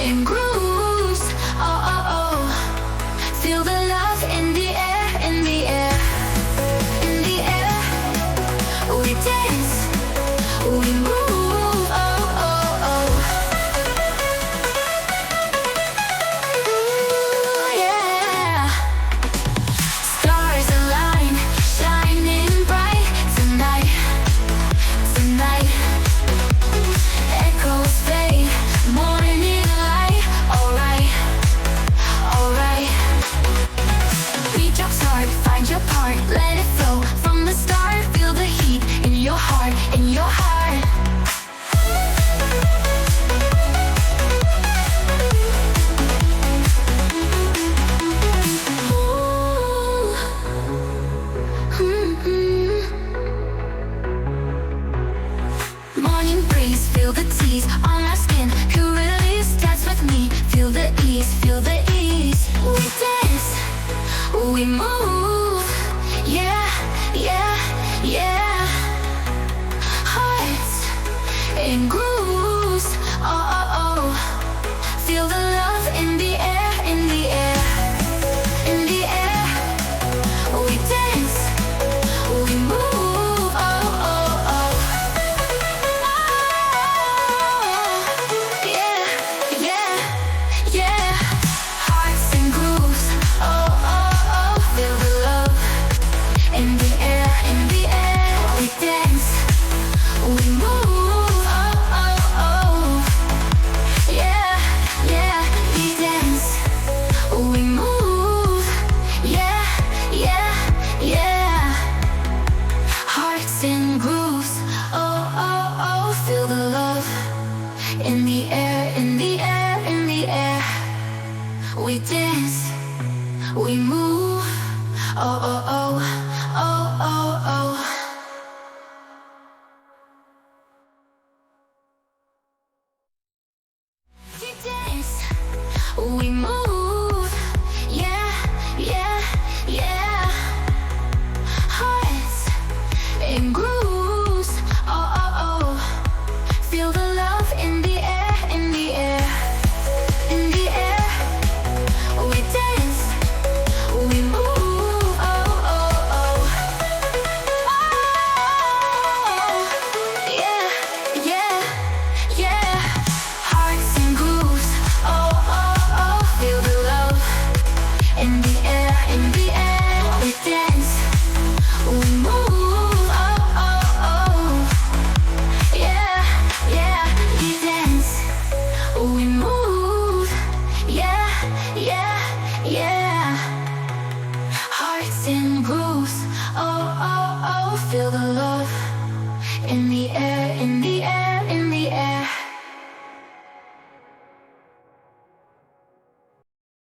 in grooves. Oh, oh, oh. Feel the love in the air, in the air, in the air. We dance, we move. Oh, oh, oh. Ooh, yeah. Stars align, shining bright tonight, tonight. Echoes fade, morning light. Alright, alright. Beat drops hard, find your part, let it flow from the start. Feel the heat in your heart, in your heart. Ooh. Morning breeze, feel the tease on our skin. Cool release, dance with me. Feel the ease, feel the ease. We dance, we move. Yeah, yeah, yeah. Hearts in grooves. Oh, oh, oh. Feel the love in the air, in the air, in the air. We dance, we move. Oh, oh, oh. Yeah, yeah, yeah. Hearts and grooves. Oh, oh, oh. Feel the love in the air, in the air. We dance, we move. Oh, oh, oh. Yeah, yeah. We dance, we move. Yeah, yeah, yeah. Hearts and grooves. Oh, oh, oh. Feel the love in the air, in the air, in the air. We dance, we move. Oh, oh, oh, oh, oh, oh. We dance, we move. Yeah, yeah, yeah. Hearts in grooves. Oh, oh, oh. Feel the love in the air, in the air, in the air. We dance, we move. Oh, oh, oh. Oh, yeah, yeah, yeah. Hearts and grooves. Oh, oh, oh. Feel the love in the air, in the air. We dance, we move. Oh, oh, oh. Yeah, yeah. We dance, we move. Yeah, yeah, yeah. Hearts and grooves. Oh, oh, oh. Feel the love in the air, in the air.